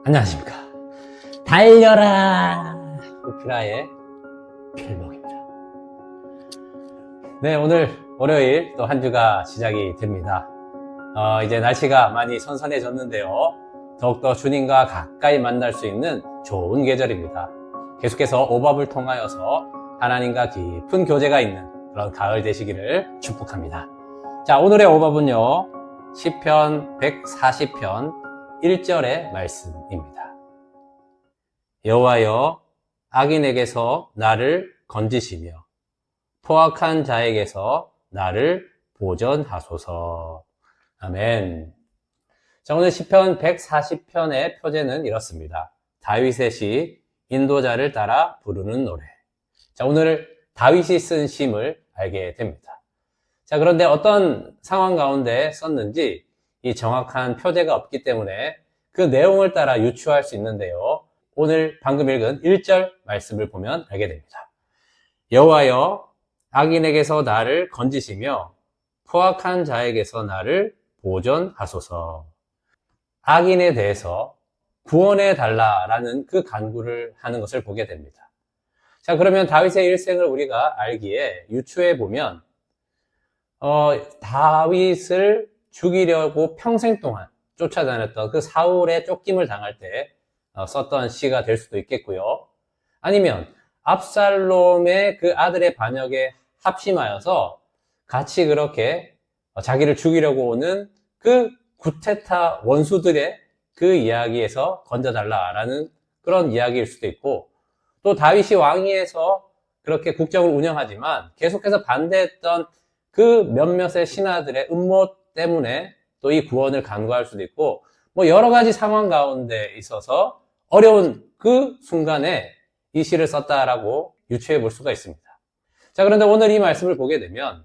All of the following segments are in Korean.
안녕하십니까. 달려라 오피라의 필목입니다. 네, 오늘 월요일 또 한 주가 시작이 됩니다. 이제 날씨가 많이 선선해졌는데요. 더욱더 주님과 가까이 만날 수 있는 좋은 계절입니다. 계속해서 오밥을 통하여서 하나님과 깊은 교제가 있는 그런 가을 되시기를 축복합니다. 자, 오늘의 오밥은요, 시편 140편 1절의 말씀입니다. 여호와여, 악인에게서 나를 건지시며 포악한 자에게서 나를 보전하소서. 아멘. 자, 오늘 시편 140편의 표제는 이렇습니다. 다윗의 시, 인도자를 따라 부르는 노래. 자, 오늘 다윗이 쓴 시를 알게 됩니다. 자, 그런데 어떤 상황 가운데 썼는지 이 정확한 표제가 없기 때문에 그 내용을 따라 유추할 수 있는데요. 오늘 방금 읽은 1절 말씀을 보면 알게 됩니다. 여호와여, 악인에게서 나를 건지시며 포악한 자에게서 나를 보전하소서. 악인에 대해서 구원해 달라라는 그 간구를 하는 것을 보게 됩니다. 자, 그러면 다윗의 일생을 우리가 알기에 유추해 보면 다윗을 죽이려고 평생 동안 쫓아다녔던 그 사울의 쫓김을 당할 때 썼던 시가 될 수도 있겠고요. 아니면 압살롬의 그 아들의 반역에 합심하여서 같이 그렇게 자기를 죽이려고 오는 그 구테타 원수들의 그 이야기에서 건져달라라는 그런 이야기일 수도 있고, 또 다윗이 왕위에서 그렇게 국정을 운영하지만 계속해서 반대했던 그 몇몇의 신하들의 음모 때문에 또 이 구원을 간구할 수도 있고, 뭐 여러 가지 상황 가운데 있어서 어려운 그 순간에 이 시를 썼다라고 유추해 볼 수가 있습니다. 자, 그런데 오늘 이 말씀을 보게 되면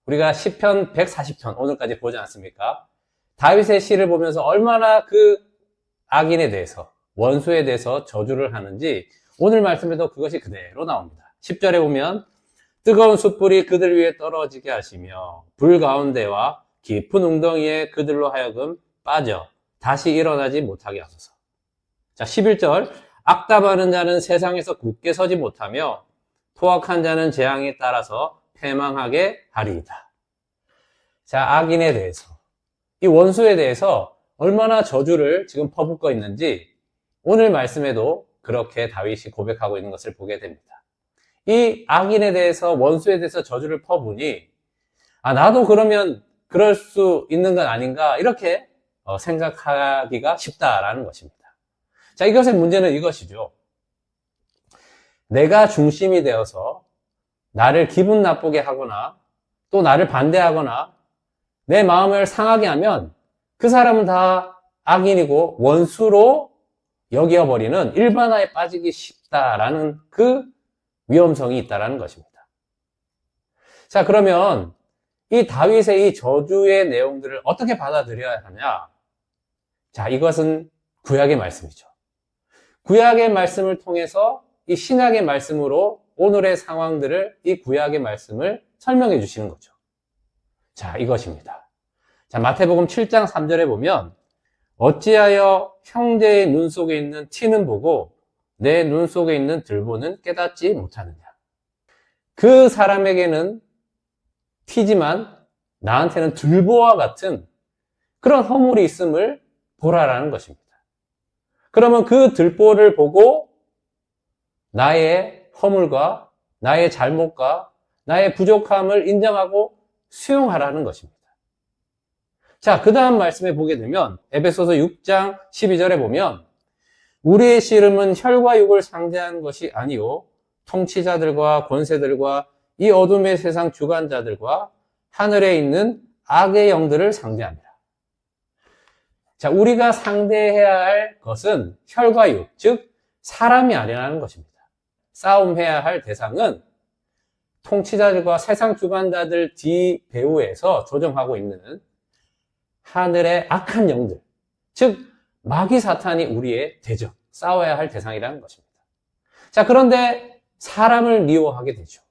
우리가 시편 140편 오늘까지 보지 않습니까? 다윗의 시를 보면서 얼마나 그 악인에 대해서, 원수에 대해서 저주를 하는지 오늘 말씀에도 그것이 그대로 나옵니다. 10절에 보면 뜨거운 숯불이 그들 위에 떨어지게 하시며 불 가운데와 깊은 웅덩이에 그들로 하여금 빠져 다시 일어나지 못하게 하소서. 자, 11절 악담하는 자는 세상에서 굳게 서지 못하며 포악한 자는 재앙에 따라서 패망하게 하리이다. 자, 악인에 대해서, 이 원수에 대해서 얼마나 저주를 지금 퍼붓고 있는지 오늘 말씀에도 그렇게 다윗이 고백하고 있는 것을 보게 됩니다. 이 악인에 대해서, 원수에 대해서 저주를 퍼부니 나도 그러면 그럴 수 있는 건 아닌가, 이렇게 생각하기가 쉽다라는 것입니다. 자, 이것의 문제는 이것이죠. 내가 중심이 되어서 나를 기분 나쁘게 하거나 또 나를 반대하거나 내 마음을 상하게 하면 그 사람은 다 악인이고 원수로 여겨버리는 일반화에 빠지기 쉽다라는 그 위험성이 있다는 것입니다. 자, 그러면 이 다윗의 이 저주의 내용들을 어떻게 받아들여야 하냐? 자, 이것은 구약의 말씀이죠. 구약의 말씀을 통해서 이 신약의 말씀으로 오늘의 상황들을, 이 구약의 말씀을 설명해 주시는 거죠. 자, 이것입니다. 자, 마태복음 7장 3절에 보면 어찌하여 형제의 눈 속에 있는 티는 보고 내 눈 속에 있는 들보는 깨닫지 못하느냐. 그 사람에게는 티지만 나한테는 들보와 같은 그런 허물이 있음을 보라라는 것입니다. 그러면 그 들보를 보고 나의 허물과 나의 잘못과 나의 부족함을 인정하고 수용하라는 것입니다. 자, 그 다음 말씀에 보게 되면 에베소서 6장 12절에 보면 우리의 씨름은 혈과 육을 상대한 것이 아니요 통치자들과 권세들과 이 어둠의 세상 주관자들과 하늘에 있는 악의 영들을 상대합니다. 자, 우리가 상대해야 할 것은 혈과 육, 즉 사람이 아니라는 것입니다. 싸움해야 할 대상은 통치자들과 세상 주관자들 뒤 배후에서 조정하고 있는 하늘의 악한 영들, 즉 마귀 사탄이 우리의 대적, 싸워야 할 대상이라는 것입니다. 자, 그런데 사람을 미워하게 되죠.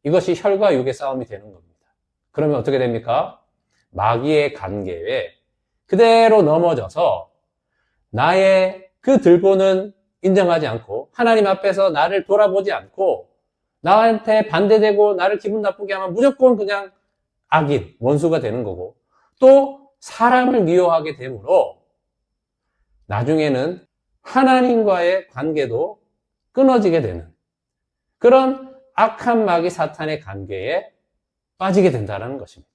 이것이 혈과 육의 싸움이 되는 겁니다. 그러면 어떻게 됩니까? 마귀의 관계에 그대로 넘어져서 나의 그 들보는 인정하지 않고 하나님 앞에서 나를 돌아보지 않고 나한테 반대되고 나를 기분 나쁘게 하면 무조건 그냥 악인, 원수가 되는 거고, 또 사람을 미워하게 되므로 나중에는 하나님과의 관계도 끊어지게 되는 그런 악한 마귀 사탄의 관계에 빠지게 된다는 것입니다.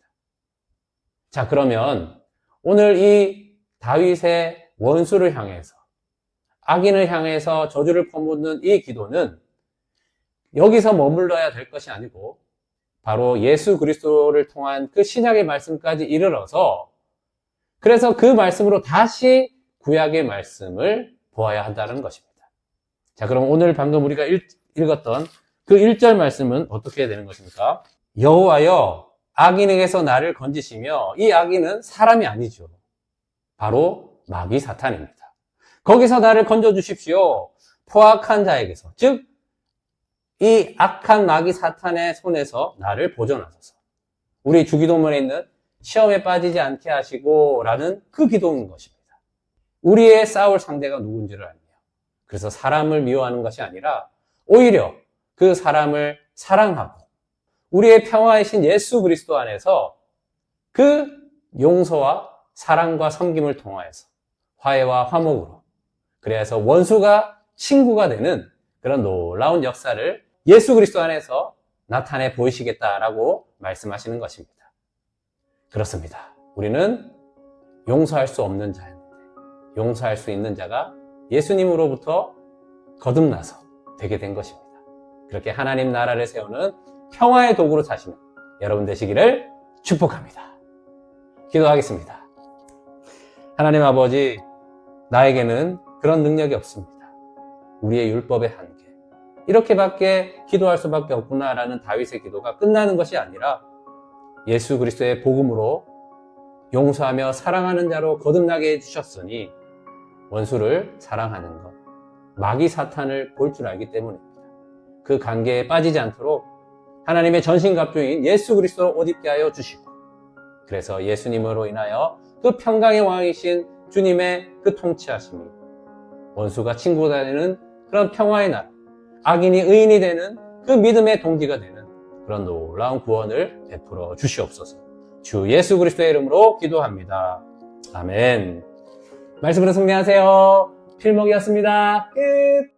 자, 그러면 오늘 이 다윗의 원수를 향해서, 악인을 향해서 저주를 퍼붓는 이 기도는 여기서 머물러야 될 것이 아니고 바로 예수 그리스도를 통한 그 신약의 말씀까지 이르러서, 그래서 그 말씀으로 다시 구약의 말씀을 보아야 한다는 것입니다. 자, 그럼 오늘 방금 우리가 읽었던 그 1절 말씀은 어떻게 되는 것입니까? 여호와여, 악인에게서 나를 건지시며, 이 악인은 사람이 아니죠. 바로 마귀 사탄입니다. 거기서 나를 건져주십시오. 포악한 자에게서, 즉 이 악한 마귀 사탄의 손에서 나를 보존하소서. 우리 주기도문에 있는 시험에 빠지지 않게 하시고 라는 그 기도인 것입니다. 우리의 싸울 상대가 누군지를 알며, 그래서 사람을 미워하는 것이 아니라 오히려 그 사람을 사랑하고 우리의 평화의 신 예수 그리스도 안에서 그 용서와 사랑과 섬김을 통하여서 화해와 화목으로, 그래서 원수가 친구가 되는 그런 놀라운 역사를 예수 그리스도 안에서 나타내 보이시겠다라고 말씀하시는 것입니다. 그렇습니다. 우리는 용서할 수 없는 자였는데 용서할 수 있는 자가 예수님으로부터 거듭나서 되게 된 것입니다. 그렇게 하나님 나라를 세우는 평화의 도구로 사시는 여러분 되시기를 축복합니다. 기도하겠습니다. 하나님 아버지, 나에게는 그런 능력이 없습니다. 우리의 율법의 한계, 이렇게밖에 기도할 수밖에 없구나라는 다윗의 기도가 끝나는 것이 아니라 예수 그리스도의 복음으로 용서하며 사랑하는 자로 거듭나게 해주셨으니 원수를 사랑하는 것, 마귀 사탄을 볼 줄 알기 때문입니다. 그 관계에 빠지지 않도록 하나님의 전신갑주인 예수 그리스도를 옷 입게 하여 주시고, 그래서 예수님으로 인하여 그 평강의 왕이신 주님의 그 통치하심이 원수가 친구가 되는 그런 평화의 나라, 악인이 의인이 되는 그 믿음의 동기가 되는 그런 놀라운 구원을 베풀어 주시옵소서. 주 예수 그리스도의 이름으로 기도합니다. 아멘. 말씀으로 승리하세요. 필목이었습니다. 끝.